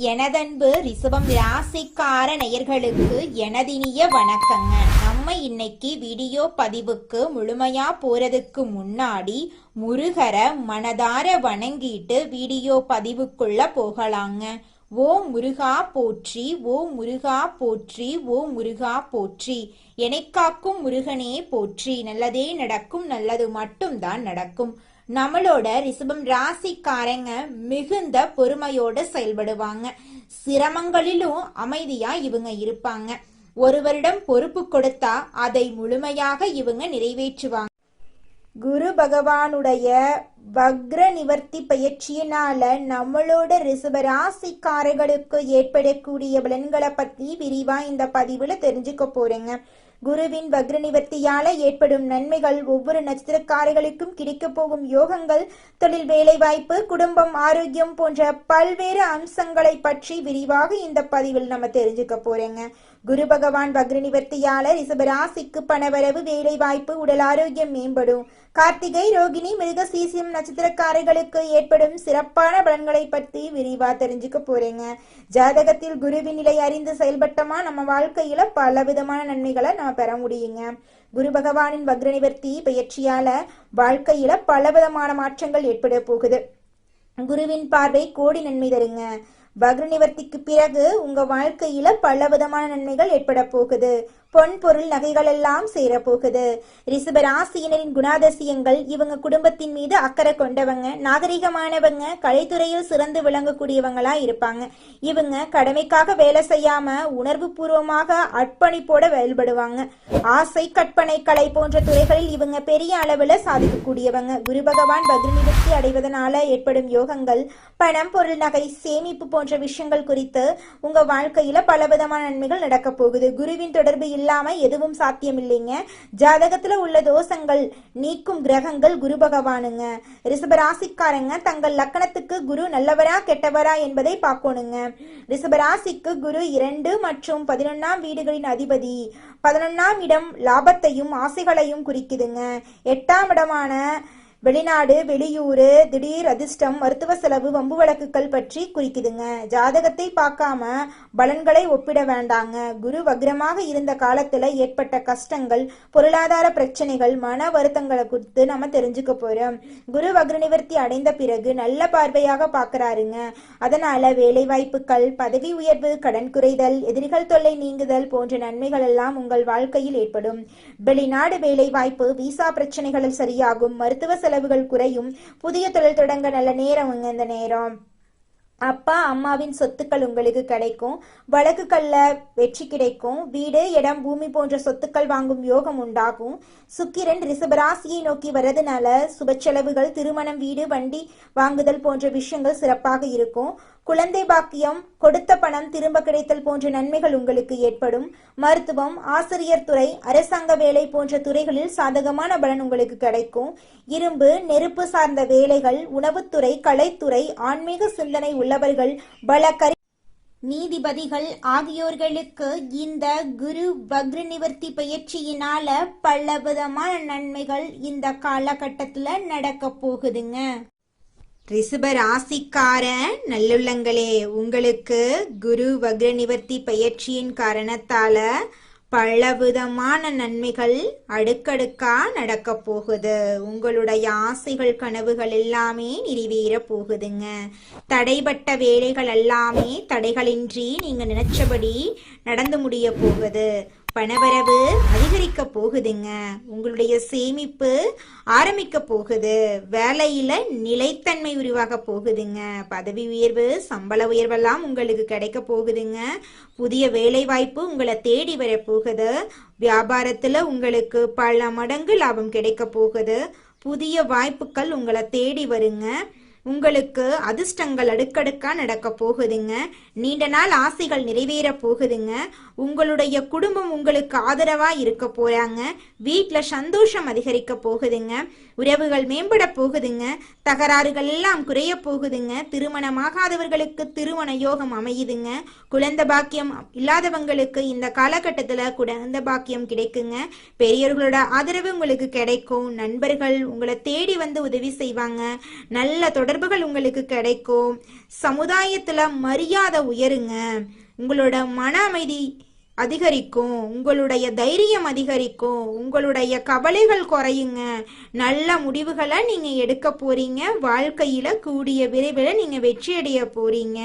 எனதன்பு ரிஷபம் ராசிக்கார நேயர்களுக்கு எனதினிய வணக்கங்க. நம்ம இன்னைக்கு வீடியோ பதிவுக்கு முழுமையா போறதுக்கு முன்னாடி முருகரை மனதார வணங்கிட்டு வீடியோ பதிவுக்குள்ள போகலாங்க. ஓ முருகா போற்றி, ஓ முருகா போற்றி, ஓ முருகா போற்றி, எனைக்காக்கும் முருகனே போற்றி. நல்லதே நடக்கும், நல்லது மட்டும்தான் நடக்கும். நம்மளோட ரிஷபம் ராசிக்காரங்க மிகுந்த பொறுமையோட செயல்படுவாங்க. சிரமங்களிலும் அமைதியா இவங்க இருப்பாங்க. ஒருவரிடம் பொறுப்பு கொடுத்தா அதை முழுமையாக இவங்க நிறைவேற்றுவாங்க. குரு பகவானுடைய வக்ர நிவர்த்தி பயிற்சியினால நம்மளோட ரிஷப ராசிக்காரர்களுக்கு ஏற்படக்கூடிய பலன்களை பத்தி விரிவா இந்த பதிவுல தெரிஞ்சுக்க போறேங்க. குருவின் வக்ர நிவர்த்தியால ஏற்படும் நன்மைகள், ஒவ்வொரு நட்சத்திரக்காரர்களுக்கும் கிடைக்க போகும் யோகங்கள், தொழில், வேலை வாய்ப்பு, குடும்பம், ஆரோக்கியம் போன்ற பல்வேறு அம்சங்களை பற்றி விரிவாக இந்த பதிவில் நம்ம தெரிஞ்சுக்க போறேங்க. குரு பகவான் வக்ர நிவர்த்தியால ரிஷபராசிக்கு பணவரவு, வேலை வாய்ப்பு, உடல் ஆரோக்கியம் மேம்படும். கார்த்திகை, ரோகிணி, மிருக சீசியம் நட்சத்திரக்காரர்களுக்கு ஏற்படும் சிறப்பான பலன்களை பற்றி விரிவா தெரிஞ்சுக்க போறேங்க. ஜாதகத்தில் குருவின் நிலை அறிந்து செயல்பட்டமா நம்ம வாழ்க்கையில பல விதமான நன்மைகளை நம்ம பெற முடியுங்க. குரு பகவானின் வக்ர நிவர்த்தி பயிற்சியால வாழ்க்கையில பல விதமான மாற்றங்கள் ஏற்பட போகுது. குருவின் பார்வை கோடி நன்மை தருங்க. வக்ர நிவர்த்திக்கு பிறகு உங்க வாழ்க்கையில பல விதமான நன்மைகள் ஏற்பட போகுது. பொன், பொருள், நகைகள் எல்லாம் சேர போகுது. ரிஷப ராசியினரின் குணாதிசயங்கள்: இவங்க குடும்பத்தின் மீது அக்கறை கொண்டவங்க, நாகரிகமானவங்க, கலைத்துறையில் சிறந்து விளங்கக்கூடியவங்களா இருப்பாங்க. இவங்க கடமைக்காக வேலை செய்யாம உணர்வு பூர்வமாக அர்ப்பணிப்போட செயல்படுவாங்க. ஆசை, கற்பனை, கலை போன்ற துறைகளில் இவங்க பெரிய அளவுல சாதிக்கக்கூடியவங்க. குரு பகவான் வக்ர நிவர்த்தி அடைவதனால ஏற்படும் யோகங்கள், பணம், பொருள், நகை, சேமிப்பு போன்ற விஷயங்கள் குறித்து உங்க வாழ்க்கையில பலவிதமான நன்மைகள் நடக்க போகுது. குருவின் தொடர்பு இல்லாம எதுவும் சாத்தியம் இல்லைங்க. ஜாதகத்துல உள்ள தோஷங்கள் நீக்கும் கிரகங்கள் குரு பகவானுங்க. ரிஷபராசிக்காரங்க தங்கள் லக்கணத்துக்கு குரு நல்லவரா கெட்டவரா என்பதை பார்க்கணுங்க. ரிஷபராசிக்கு குரு 2 மற்றும் 11ஆம் வீடுகளின் அதிபதி. 11ஆம் இடம் லாபத்தையும் ஆசைகளையும் குறிக்குதுங்க. 8ஆம் இடமான வெளிநாடு, வெளியூரு, திடீர் அதிர்ஷ்டம், மருத்துவ செலவு, வம்பு வழக்குகள் பற்றி குறிக்குதுங்க. ஜாதகத்தை பார்க்காம பலன்களை ஒப்பிட வேண்டாங்க. குரு வக்ரமாக இருந்த காலத்துல ஏற்பட்ட கஷ்டங்கள், பொருளாதார பிரச்சனைகள், மன வருத்தங்களை குறித்து நம்ம தெரிஞ்சுக்க போறோம். குரு வக்ர நிவர்த்தி அடைந்த பிறகு நல்ல பார்வையாக பார்க்கறாருங்க. அதனால வேலை வாய்ப்புகள், பதவி உயர்வு, கடன் குறைதல், எதிரிகள் தொல்லை நீங்குதல் போன்ற நன்மைகள் எல்லாம் உங்கள் வாழ்க்கையில் ஏற்படும். வெளிநாடு வேலை வாய்ப்பு, விசா பிரச்சனைகள் சரியாகும். மருத்துவ செலவுகள் குறையும். புதிய தொழில் தொடங்க நல்ல நேரம் இந்த நேரம். அப்பா அம்மாவின் சொத்துக்கள் உங்களுக்கு கிடைக்கும். வழக்குகள்ல வெற்றி கிடைக்கும். வீடு, இடம், பூமி போன்ற சொத்துக்கள் வாங்கும் யோகம் உண்டாகும். சுக்கிரன் ரிஷபராசியை நோக்கி வர்றதுனால சுப செலவுகள், திருமணம், வீடு, வண்டி வாங்குதல் போன்ற விஷயங்கள் சிறப்பாக இருக்கும். குழந்தை பாக்கியம், கொடுத்த பணம் திரும்ப கிடைத்தல் போன்ற நன்மைகள் உங்களுக்கு ஏற்படும். மருத்துவம், ஆசிரியர் துறை, அரசாங்க வேலை போன்ற துறைகளில் சாதகமான பலன் உங்களுக்கு கிடைக்கும். இரும்பு, நெருப்பு சார்ந்த வேலைகள், உணவுத்துறை, கலைத்துறை, ஆன்மீக சிந்தனை உள்ளவர்கள், பல நீதிபதிகள் ஆகியோர்களுக்கு இந்த குரு வக்ர நிவர்த்தி பயிற்சியினால பல விதமான நன்மைகள் இந்த காலகட்டத்துல நடக்க போகுதுங்க. ரிஷப ராசிக்கார நல்லுள்ளங்களே, உங்களுக்கு குரு வக்ர நிவர்த்தி பயிற்சியின் காரணத்தால பலவிதமான நன்மைகள் அடுக்கடுக்கா நடக்க போகுது. உங்களுடைய ஆசைகள், கனவுகள் எல்லாமே நிறைவேற போகுதுங்க. தடைப்பட்ட வேலைகள் எல்லாமே தடைகளின்றி நீங்க நினைச்சபடி நடந்து முடிய போகுது. பணவரவு அதிகரிக்க போகுதுங்க. உங்களுடைய சேமிப்பு ஆரம்பிக்க போகுது. வேலையில நிலைத்தன்மை உருவாக போகுதுங்க. பதவி உயர்வு, சம்பள உயர்வெல்லாம் உங்களுக்கு கிடைக்க போகுதுங்க. புதிய வேலை வாய்ப்பு உங்களை தேடி வர போகுது. வியாபாரத்துல உங்களுக்கு பல மடங்கு லாபம் கிடைக்க போகுது. புதிய வாய்ப்புகள் உங்களை தேடி வருங்க. உங்களுக்கு அதிர்ஷ்டங்கள் அடுக்கடுக்கா நடக்க போகுதுங்க. நீண்ட நாள் ஆசைகள் நிறைவேற போகுதுங்க. உங்களுடைய குடும்பம் உங்களுக்கு ஆதரவா இருக்க போறாங்க. வீட்டுல சந்தோஷம் அதிகரிக்க போகுதுங்க. உறவுகள் மேம்பட போகுதுங்க. தகராறுகள் எல்லாம் குறைய போகுதுங்க. திருமணமாகாதவர்களுக்கு திருமண யோகம் அமையுதுங்க. குழந்தை பாக்கியம் இல்லாதவங்களுக்கு இந்த காலகட்டத்தில் குழந்தை பாக்கியம் கிடைக்குங்க. பெரியவர்களோட ஆதரவு உங்களுக்கு கிடைக்கும். நண்பர்கள் உங்களை தேடி வந்து உதவி செய்வாங்க. நல்ல தொடர்புகள் உங்களுக்கு கிடைக்கும். சமுதாயத்துல மரியாதை உயருங்க. உங்களோட மன அமைதி அதிகரிக்கும். உங்களுடைய தைரியம் அதிகரிக்கும். உங்களுடைய கவலைகள் குறையுங்க. நல்ல முடிவுகளை நீங்க எடுக்க போறீங்க. வாழ்க்கையில கூடிய விரைவில் நீங்க வெற்றி அடைய போறீங்க.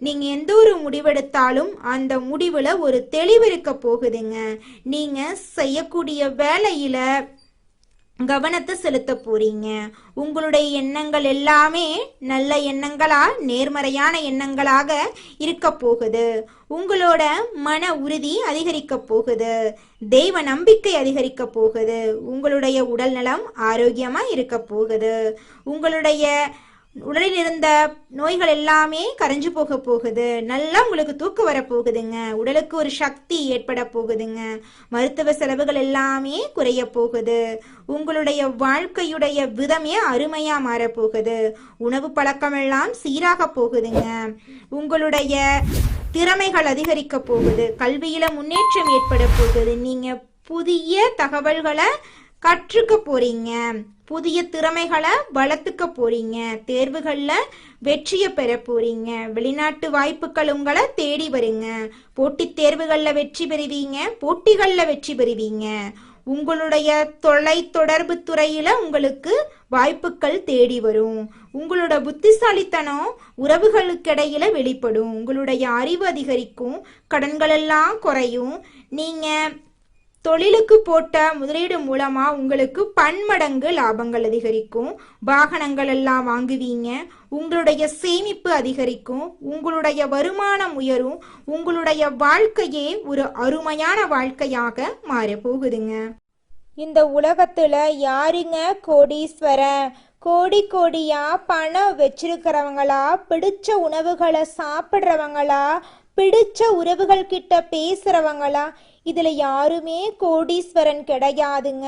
நீங்க எந்த ஒரு முடிவெடுத்தாலும் அந்த முடிவுல ஒரு தெளிவு இருக்க போகுதுங்க. நீங்க செய்யக்கூடிய வேலையில கவனத்தை செலுத்த போறீங்க. உங்களுடைய எண்ணங்கள் எல்லாமே நல்ல எண்ணங்களா, நேர்மறையான எண்ணங்களாக இருக்க போகுது. உங்களோட மன உறுதி அதிகரிக்க போகுது. தெய்வ நம்பிக்கை அதிகரிக்க போகுது. உங்களுடைய உடல் நலம் ஆரோக்கியமா இருக்க போகுது. உங்களுடைய உடலில் இருந்த நோய்கள் எல்லாமே கரைஞ்சு போக போகுது. நல்லா உங்களுக்கு தூக்கம் வர போகுதுங்க. உடலுக்கு ஒரு சக்தி ஏற்பட போகுதுங்க. மருத்துவ செலவுகள் எல்லாமே குறைய போகுது. உங்களுடைய வாழ்க்கையுடைய விதமே அருமையா மாறப்போகுது. உணவு பழக்கமெல்லாம் சீராக போகுதுங்க. உங்களுடைய திறமைகள் அதிகரிக்க போகுது. கல்வியில முன்னேற்றம் ஏற்பட போகுது. நீங்க புதிய தகவல்களை கற்றுக்க போறீங்க. புதிய திறமைகளை வளர்த்துக்க போறீங்க. தேர்வுகள்ல வெற்றியை பெற போறீங்க. வெளிநாட்டு வாய்ப்புகள் உங்களை தேடி வருங்க. போட்டித் தேர்வுகள்ல வெற்றி பெறுவீங்க. போட்டிகள்ல வெற்றி பெறுவீங்க. உங்களுடைய தொலை தொடர்பு துறையில உங்களுக்கு வாய்ப்புகள் தேடி வரும். உங்களோட புத்திசாலித்தனம் உறவுகளுக்கிடையில வெளிப்படும். உங்களுடைய அறிவு அதிகரிக்கும். கடன்கள் எல்லாம் குறையும். நீங்க தொழிலுக்கு போட்ட முதலீடு மூலமா உங்களுக்கு பன்மடங்கு லாபங்கள் அதிகரிக்கும். வாகனங்கள் எல்லாம் வாங்குவீங்க. உங்களுடைய சேமிப்பு அதிகரிக்கும். உங்களுடைய வருமானம் உயரும். உங்களுடைய வாழ்க்கையே ஒரு அருமையான வாழ்க்கையாக மாற போகுதுங்க. இந்த உலகத்துல யாருங்க கோடீஸ்வரன்? கோடி கோடியா பணம் வச்சிருக்கிறவங்களா, பிடிச்ச உணவுகளை சாப்பிட்றவங்களா, பிடிச்ச உறவுகள் கிட்ட பேசுறவங்களா? இதுல யாருமே கோடீஸ்வரன் கிடையாதுங்க.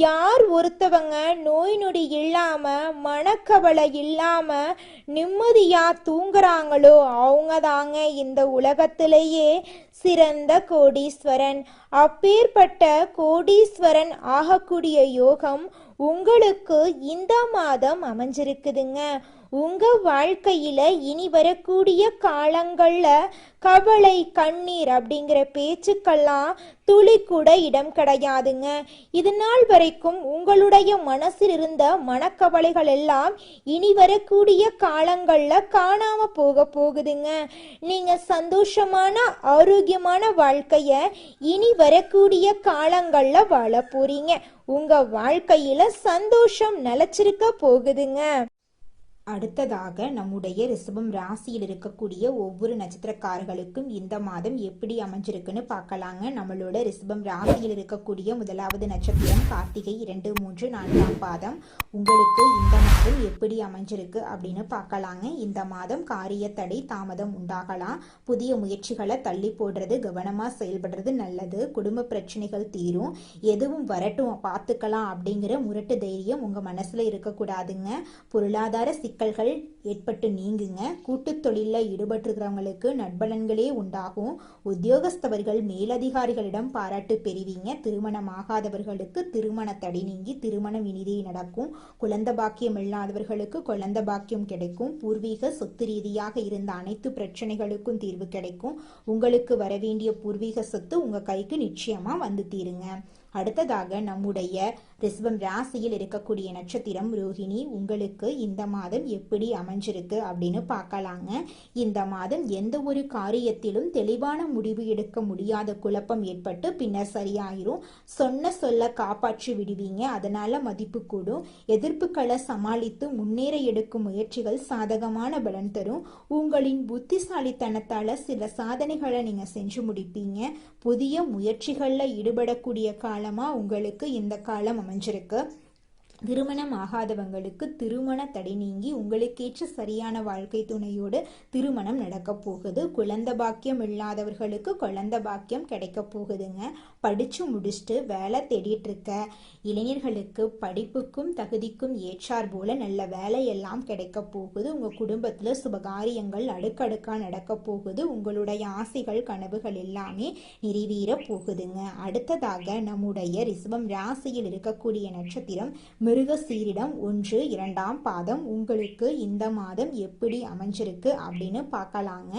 யார் ஒருத்தவங்க நோய் நொடி இல்லாம, மனக்கவலை இல்லாம நிம்மதியா தூங்குறாங்களோ அவங்க தாங்க இந்த உலகத்திலேயே சிறந்த கோடீஸ்வரன். அப்பேற்பட்ட கோடீஸ்வரன் ஆகக்கூடிய யோகம் உங்களுக்கு இந்த மாதம் அமைஞ்சிருக்குதுங்க. உங்க வாழ்க்கையில இனி வரக்கூடிய காலங்கள்ல கவலை, கண்ணீர் அப்படிங்கிற பேச்சுக்கெல்லாம் துளி கூட இடம் கிடையாதுங்க. இது நாள் வரைக்கும் உங்களுடைய மனசில் இருந்த மனக்கவலைகள் எல்லாம் இனி வரக்கூடிய காலங்கள்ல காணாம போகுதுங்க. நீங்க சந்தோஷமான ஆரோக்கியமான வாழ்க்கைய இனி வரக்கூடிய காலங்கள்ல வாழ போறீங்க. உங்க வாழ்க்கையில சந்தோஷம் நிலைச்சிருக்க போகுதுங்க. அடுத்ததாக நம்முடைய ரிஷபம் ராசியில் இருக்கக்கூடிய ஒவ்வொரு நட்சத்திரக்காரர்களுக்கும் இந்த மாதம் எப்படி அமைஞ்சிருக்குன்னு பார்க்கலாங்க. நம்மளோட ரிஷபம் ராசியில் இருக்கக்கூடிய முதலாவது நட்சத்திரம் கார்த்திகை 2, 3, 4ஆம் பாதம். உங்களுக்கு இந்த மாதம் எப்படி அமைஞ்சிருக்கு அப்படின்னு பார்க்கலாங்க. இந்த மாதம் காரிய தடை தாமதம் உண்டாகலாம். புதிய முயற்சிகளை தள்ளி போடுறது, கவனமா செயல்படுறது நல்லது. குடும்ப பிரச்சனைகள் தீரும். எதுவும் வரட்டும் பார்த்துக்கலாம் அப்படிங்கிற முரட்டு தைரியம் உங்க மனசுல இருக்கக்கூடாதுங்க. பொருளாதார சிக்கல்கள் ஏற்பட்டு நீங்குங்க. கூட்டு தொழிலில் ஈடுபட்டிருக்கிறவங்களுக்கு நட்பலன்களே உண்டாகும். உத்தியோகஸ்தவர்கள் மேலதிகாரிகளிடம் பாராட்டு பெறுவீங்க. திருமணமாகாதவர்களுக்கு திருமண தடை நீங்கி திருமணம் இனிதே நடக்கும். குழந்தை பாக்கியம் இல்லாதவர்களுக்கு குழந்தை பாக்கியம் கிடைக்கும். பூர்வீக சொத்து ரீதியாக இருந்த அனைத்து பிரச்சனைகளுக்கும் தீர்வு கிடைக்கும். உங்களுக்கு வரவேண்டிய பூர்வீக சொத்து உங்க கைக்கு நிச்சயமா வந்து தீருங்க. அடுத்ததாக நம்முடைய ரிஷபம் ராசியில் இருக்கக்கூடிய நட்சத்திரம் ரோஹிணி. உங்களுக்கு இந்த மாதம் எப்படி அமைஞ்சிருக்கு அப்படின்னு பார்க்கலாங்க. இந்த மாதம் எந்த ஒரு காரியத்திலும் தெளிவான முடிவு எடுக்க முடியாத குழப்பம் ஏற்பட்டு பின்னர் சரியாயிரும். சொன்ன சொல்ல காப்பாற்றி விடுவீங்க. அதனால மதிப்பு கூடும். எதிர்ப்புகளை சமாளித்து முன்னேற எடுக்கும் முயற்சிகள் சாதகமான பலன் தரும். உங்களின் புத்திசாலித்தனத்தால சில சாதனைகளை நீங்க செஞ்சு முடிப்பீங்க. புதிய முயற்சிகள்ல ஈடுபடக்கூடிய காலமா உங்களுக்கு இந்த காலம் அமைஞ்சிருக்கு. திருமணம் ஆகாதவங்களுக்கு திருமண தடை நீங்கி உங்களுக்கேற்ற சரியான வாழ்க்கை துணையோடு திருமணம் நடக்க போகுது. குழந்தை பாக்கியம் இல்லாதவர்களுக்கு குழந்தை பாக்கியம் கிடைக்க போகுதுங்க. படிச்சு முடிச்சுட்டு வேலை தேடிட்டு இருக்க இளைஞர்களுக்கு படிப்புக்கும் தகுதிக்கும் ஏற்றார் போல நல்ல வேலையெல்லாம் கிடைக்க போகுது. உங்க குடும்பத்துல சுபகாரியங்கள் அடுக்கடுக்கா நடக்க போகுது. உங்களுடைய ஆசைகள் கனவுகள் எல்லாமே நிறைவேற போகுதுங்க. அடுத்ததாக நம்முடைய ரிஷபம் ராசியில் இருக்கக்கூடிய நட்சத்திரம் மிருகசீரிடம் 1, 2ஆம் பாதம். உங்களுக்கு இந்த மாதம் எப்படி அமைஞ்சிருக்கு அப்படின்னு பார்க்கலாங்க.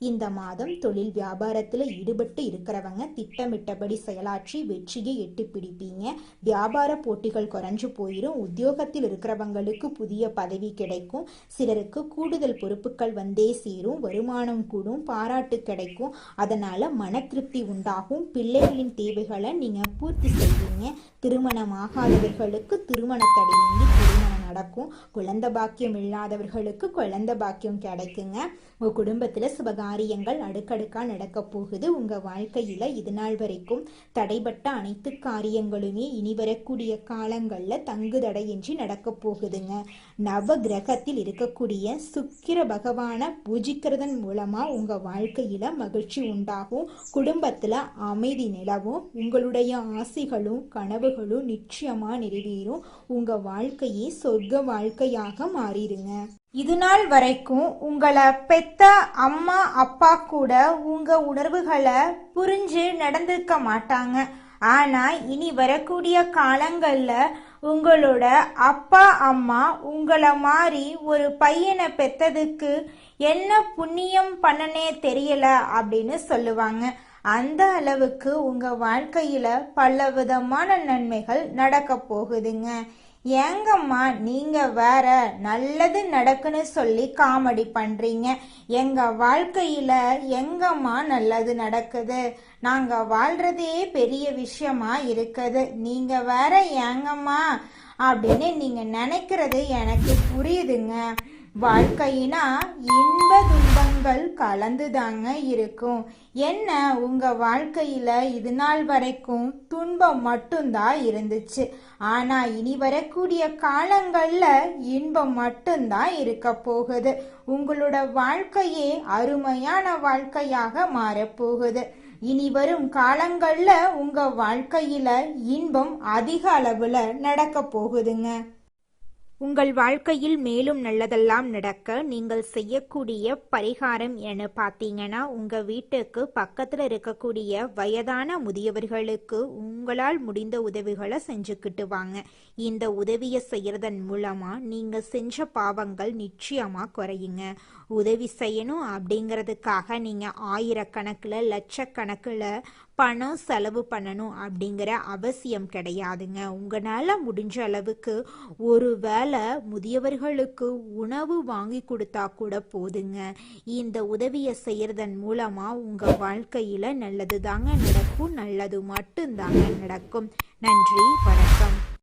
இந்த மாதம் தொழில் வியாபாரத்தில் ஈடுபட்டு இருக்கிறவங்க திட்டமிட்டபடி செயலாற்றி வெற்றியை எட்டி பிடிப்பீங்க. வியாபார போட்டிகள் குறைஞ்சு போயிடும். உத்தியோகத்தில் இருக்கிறவங்களுக்கு புதிய பதவி கிடைக்கும். சிலருக்கு கூடுதல் பொறுப்புகள் வந்தே சேரும். வருமானம் கூடும். பாராட்டு கிடைக்கும். அதனால மன திருப்தி உண்டாகும். பிள்ளைகளின் தேவைகளை நீங்க பூர்த்தி செய்வீங்க. திருமணமாகாதவர்களுக்கு திருமண தடை நீங்கி திருமணம் நடக்கும். குழந்தை பாக்கியம் இல்லாதவர்களுக்கு குழந்தை பாக்கியம் கிடைக்குங்க. உங்க குடும்பத்துல சுபகாரியங்கள் அடுக்கடுக்கா நடக்க போகுது. உங்க வாழ்க்கையில இது நாள் வரைக்கும் தடைபட்ட அனைத்து காரியங்களுமே இனி வரக்கூடிய காலங்கள்ல தங்கு தடையின்றி நடக்க போகுதுங்க. நவ கிரகத்தில் இருக்கக்கூடிய சுக்கிர பகவான பூஜிக்கிறதன் மூலமா உங்க வாழ்க்கையில மகிழ்ச்சி உண்டாகும். குடும்பத்துல அமைதி நிலவும். உங்களுடைய ஆசைகளும் கனவுகளும் நிச்சயமா நிறைவேறும். உங்க வாழ்க்கையே சொர்க்க வாழ்க்கையாக மாறிடுங்க. இது நாள் வரைக்கும் உங்களை பெத்த அம்மா அப்பா கூட உங்க உணர்வுகளை புரிஞ்சு நடந்திருக்க மாட்டாங்க. ஆனா இனி வரக்கூடிய காலங்கள்ல உங்களோட அப்பா அம்மா உங்களை மாதிரி ஒரு பையனை பெத்ததுக்கு என்ன புண்ணியம் பண்ணனே தெரியல அப்படின்னு சொல்லுவாங்க. அந்த அளவுக்கு உங்க வாழ்க்கையில பல விதமான நன்மைகள் நடக்க போகுதுங்க. ஏங்கம்மா நீங்க வேற நல்லது நடக்குன்னு சொல்லி காமெடி பண்றீங்க. எங்க வாழ்க்கையில எங்கம்மா நல்லது நடக்குது? நாங்க வாழ்றதே பெரிய விஷயமா இருக்குது. நீங்க வேற ஏங்கம்மா அப்படின்னு நீங்க நினைக்கிறது எனக்கு புரியுதுங்க. வாழ்க்கையினா இன்ப துன்பங்கள் கலந்துதாங்க இருக்கும். என்ன உங்க வாழ்க்கையில இது நாள் வரைக்கும் துன்பம் மட்டும்தான் இருந்துச்சு. ஆனா இனி வரக்கூடிய காலங்கள்ல இன்பம் மட்டும்தான் இருக்க போகுது. உங்களோட வாழ்க்கையே அருமையான வாழ்க்கையாக மாறப்போகுது. இனி வரும் காலங்கள்ல உங்க வாழ்க்கையில இன்பம் அதிக அளவுல நடக்க போகுதுங்க. உங்கள் வாழ்க்கையில் மேலும் நல்லதெல்லாம் நடக்க நீங்கள் செய்யக்கூடிய பரிகாரம் என பார்த்தீங்கன்னா, உங்கள் வீட்டுக்கு பக்கத்தில் இருக்கக்கூடிய வயதான முதியவர்களுக்கு உங்களால் முடிந்த உதவிகளை செஞ்சுக்கிட்டு வாங்க. இந்த உதவியை செய்யறதன் மூலமாக நீங்கள் செஞ்ச பாவங்கள் நிச்சயமாக குறையுங்க. உதவி செய்யணும் அப்படிங்கிறதுக்காக நீங்கள் ஆயிரக்கணக்கில் லட்சக்கணக்கில் பணம் செலவு பண்ணணும் அப்படிங்கிற அவசியம் கிடையாதுங்க. உங்களால் முடிஞ்ச அளவுக்கு ஒரு வேளை முதியவர்களுக்கு உணவு வாங்கி கொடுத்தா கூட போதுங்க. இந்த உதவியை செய்யறதன் மூலமா உங்க வாழ்க்கையில நல்லது தாங்க நடக்கும். நல்லது மட்டும்தாங்க நடக்கும். நன்றி, வணக்கம்.